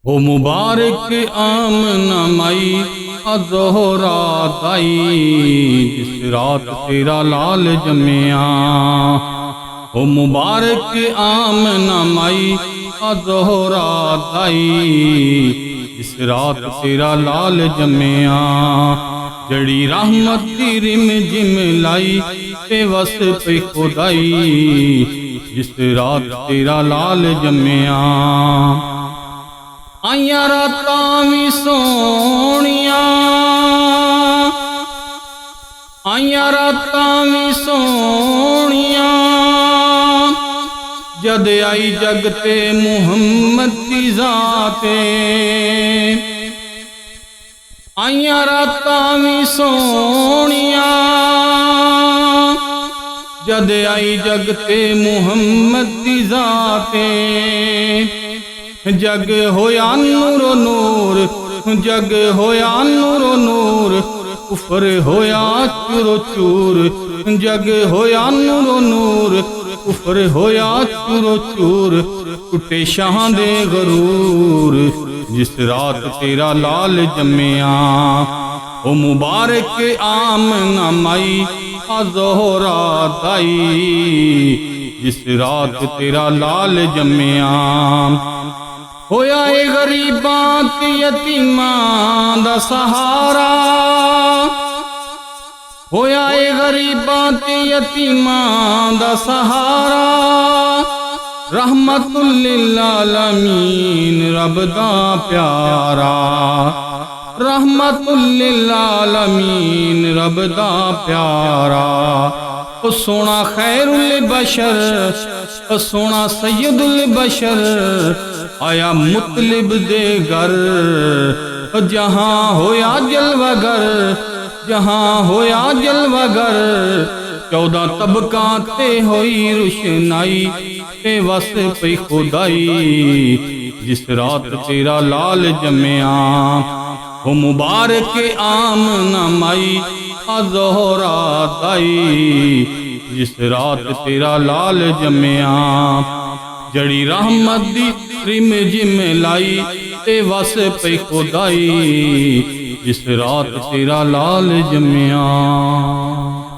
हो मुबारक आमना माई अज़ोहरा दाई, जिस रात तेरा लाल जम्मिया। हो मुबारक आमना माई अज़ोहरा दाई, जिस रात तेरा लाल जम्मिया। जड़ी रहमत दी रिम जिम लाई ते वस पे खुदाई, जिस रात तेरा लाल जम्मिया। आइया रातां वी सोहणिया, आइया रातां वी सोहणिया, जद आई जग ते मुहम्मद दी ज़ाते। आइया रातां वी सोहणिया, जद आई जग ते मुहम्मद दी ज़ाते। जग होया नूरो नूर, जग होया नूरो नूर, कुफर होया चूरो चूर। जग होया नूरो नूर, कुफर होया चूरो चूर। टुटे शाह दे गरूर, जिस रात तेरा लाल जम्मिया। ओ मुबारक आमना माई अज़ोहरा दाई, जिस रात तेरा लाल जम्मिया। होया ए गरीबां ते यतीमां दा सहारा, होया ए गरीबां ते यतीमां दा सहारा। रहमतुल लिल आलमीन रब दा प्यारा, रहमतुल लिल आलमीन रब दा प्यारा। ओ सोना खैरुल बशर, ओ सोना सैयदुल बशर, आया मुतलिब दे घर। जहाँ होया जलवागर, जहाँ होया जलवागर। 14 तबकां ते होई रुशनाई, ते वस पई खुदाई, जिस रात तेरा लाल जम्मिया। हो मुबारक आमना माई अज़ोहरा दाई, जिस रात तेरा लाल जम्मिया। जड़ी रहमत दी रिम जिम लाई, ते वस पे खुदाई, जिस रात तेरा लाल जम्मिया।